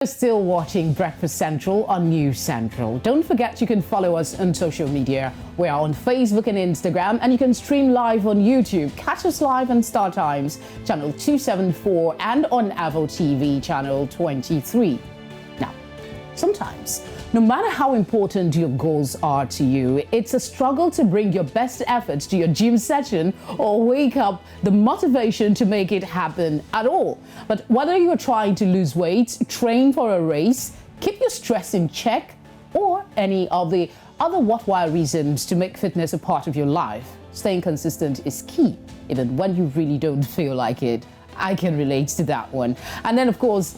You're still watching Breakfast Central on News Central. Don't forget you can follow us on social media. We are on Facebook and Instagram, and you can stream live on YouTube. Catch us live on Star Times, channel 274, and on Avo TV, channel 23. Now, sometimes, no matter how important your goals are to you, it's a struggle to bring your best efforts to your gym session or wake up the motivation to make it happen at all. But whether you're trying to lose weight, train for a race, keep your stress in check, or any of the other worthwhile reasons to make fitness a part of your life, staying consistent is key, even when you really don't feel like it. I can relate to that one. And then, of course,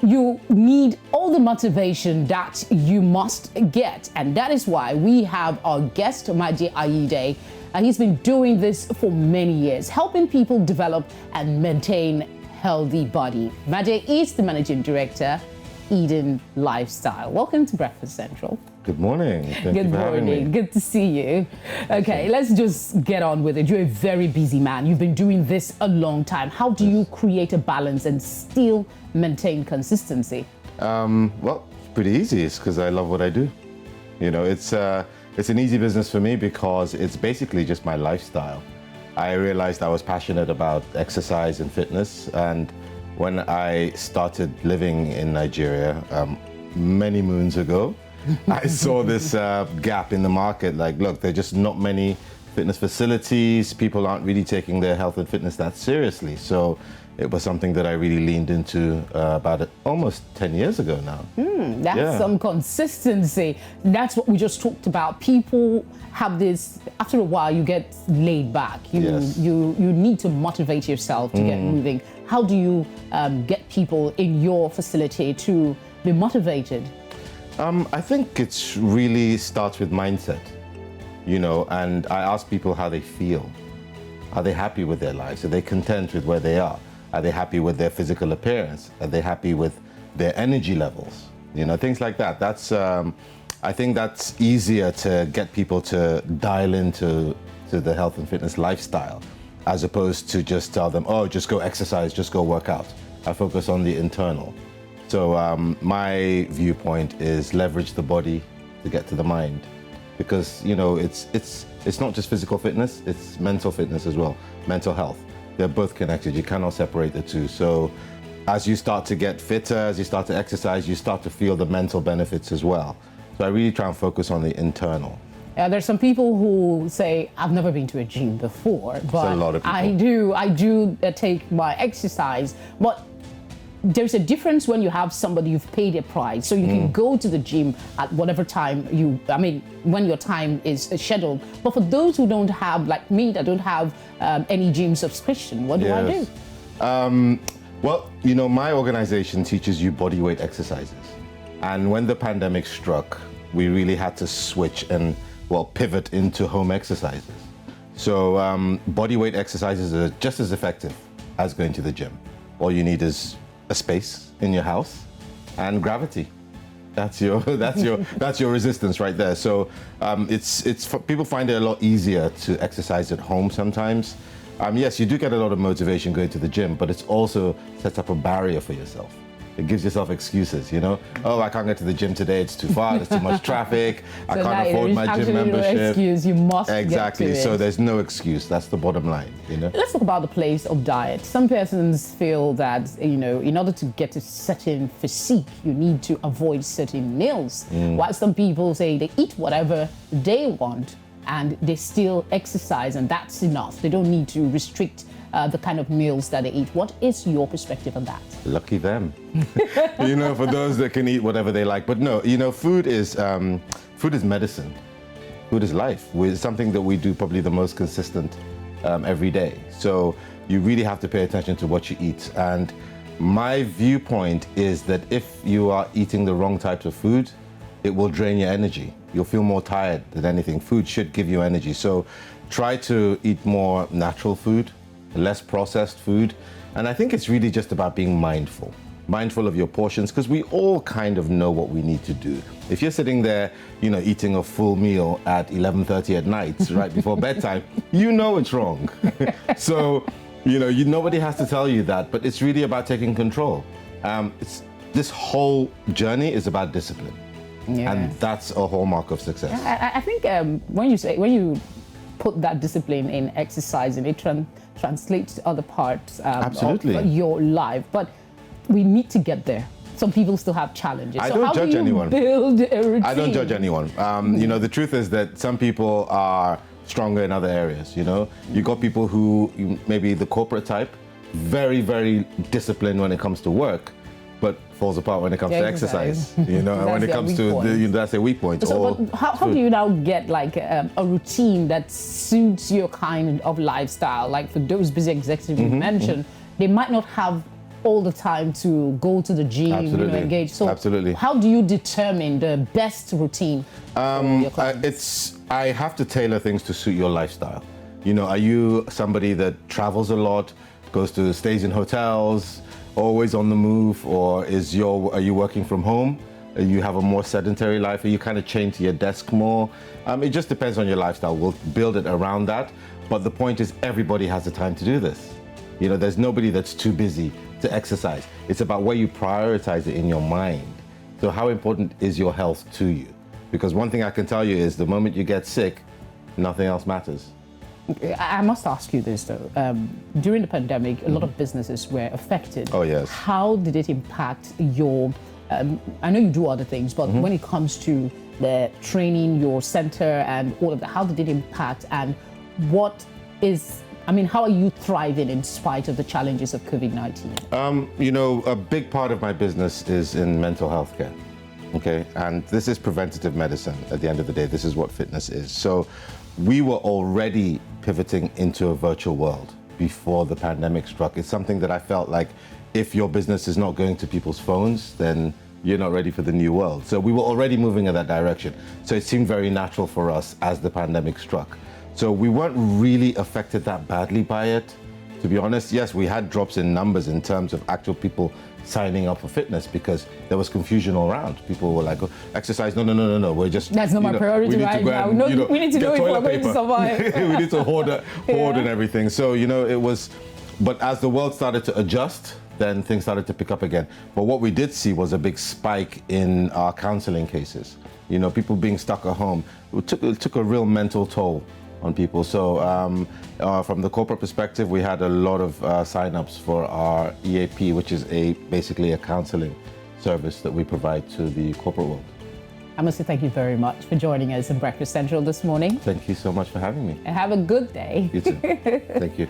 you need all the motivation that you must get, and that is why we have our guest Maje Ayida, and he's been doing this for many years, helping people develop and maintain healthy body. Maje is the managing director, Eden Lifestyle. Welcome to Breakfast Central. Good morning. Good morning. Good to see you. Okay, let's just get on with it. You're a very busy man. You've been doing this a long time. How do you create a balance and still maintain consistency? Well, it's pretty easy. It's because I love what I do. You know, it's an easy business for me because it's basically just my lifestyle. I realized I was passionate about exercise and fitness, and when I started living in Nigeria many moons ago, I saw this gap in the market. Like, look, there are just not many fitness facilities. People aren't really taking their health and fitness that seriously. So it was something that I really leaned into about almost 10 years ago now. That's some consistency. That's what we just talked about. People have this, after a while, you get laid back. You need to motivate yourself to get moving. How do you get people in your facility to be motivated? I think it really starts with mindset, you know, and I ask people how they feel. Are they happy with their lives? Are they content with where they are? Are they happy with their physical appearance? Are they happy with their energy levels? You know, things like that. That's, I think that's easier to get people to dial into the health and fitness lifestyle, as opposed to just tell them, oh, just go exercise, just go work out. I focus on the internal. So my viewpoint is leverage the body to get to the mind, because you know it's not just physical fitness, it's mental fitness as well, mental health. They're both connected. You cannot separate the two. So as you start to get fitter, as you start to exercise, you start to feel the mental benefits as well. So I really try and focus on the internal. There's some people who say, I've never been to a gym before, but a lot of people. I do take my exercise. But there's a difference when you have somebody you've paid a price, so you can go to the gym at whatever time when your time is scheduled. But for those who don't have, like me, that don't have any gym subscription, what do I do? Well, you know, my organization teaches you body weight exercises. And when the pandemic struck, we really had to switch and, pivot into home exercises. So body weight exercises are just as effective as going to the gym. All you need is a space in your house and gravity. That's your resistance right there. So people find it a lot easier to exercise at home sometimes. Yes, you do get a lot of motivation going to the gym, but it's also sets up a barrier for yourself. It gives yourself excuses, you know. Oh, I can't get to the gym today. It's too far. There's too much traffic. I can't afford my gym membership. No excuse. You must exactly. Get to it. So there's no excuse. That's the bottom line, you know. Let's talk about the place of diet. Some persons feel that, you know, in order to get a certain physique, you need to avoid certain meals. While some people say they eat whatever they want and they still exercise, and that's enough. They don't need to restrict the kind of meals that they eat. What is your perspective on that? Lucky them. You know, for those that can eat whatever they like. But no, you know, food is medicine. Food is life. It's something that we do probably the most consistent every day. So you really have to pay attention to what you eat. And my viewpoint is that if you are eating the wrong types of food, it will drain your energy. You'll feel more tired than anything. Food should give you energy. So try to eat more natural food, less processed food. And I think it's really just about being mindful of your portions, because we all kind of know what we need to do. If you're sitting there, you know, eating a full meal at 11:30 at night, right before bedtime, you know it's wrong. So, you know, nobody has to tell you that, but it's really about taking control. this whole journey is about discipline. Yeah. And that's a hallmark of success. I think when you put that discipline in exercising, it translates to other parts Absolutely. of your life. But we need to get there. Some people still have challenges. I so don't how judge do you anyone. build a routine? I don't judge anyone. You know, the truth is that some people are stronger in other areas. You know, you got people who maybe the corporate type, very, very disciplined when it comes to work, but falls apart when it comes to exercise. You know, and when it comes to that's a weak point. So, but how do you now get like a routine that suits your kind of lifestyle? Like for those busy executives you mentioned, they might not have all the time to go to the gym, you know, engage. So how do you determine the best routine for your clients? I have to tailor things to suit your lifestyle. You know, are you somebody that travels a lot, stays in hotels, always on the move, or are you working from home? You have a more sedentary life? Are you kind of chained to your desk more? It just depends on your lifestyle. We'll build it around that. But the point is, everybody has the time to do this. You know, there's nobody that's too busy to exercise. It's about where you prioritize it in your mind. So how important is your health to you? Because one thing I can tell you is the moment you get sick, nothing else matters. I must ask you this though. During the pandemic, a lot of businesses were affected. Oh yes. How did it impact your, I know you do other things, but when it comes to the training, your center and all of that, how did it impact, and how are you thriving in spite of the challenges of COVID-19? You know, a big part of my business is in mental health care. Okay, and this is preventative medicine at the end of the day. This is what fitness is. So we were already pivoting into a virtual world before the pandemic struck. It's something that I felt like if your business is not going to people's phones, then you're not ready for the new world. So we were already moving in that direction. So it seemed very natural for us as the pandemic struck. So we weren't really affected that badly by it. To be honest, yes, we had drops in numbers in terms of actual people signing up for fitness because there was confusion all around. People were like, oh, exercise, no, we're just... That's not my priority right now. We need to know if we're going to survive. We need to hoard and everything. So, you know, it was... But as the world started to adjust, then things started to pick up again. But what we did see was a big spike in our counseling cases. You know, people being stuck at home. It took a real mental toll on people. So from the corporate perspective, we had a lot of sign-ups for our EAP, which is basically a counseling service that we provide to the corporate world. I must say thank you very much for joining us in Breakfast Central this morning. Thank you so much for having me. And have a good day. You too. Thank you.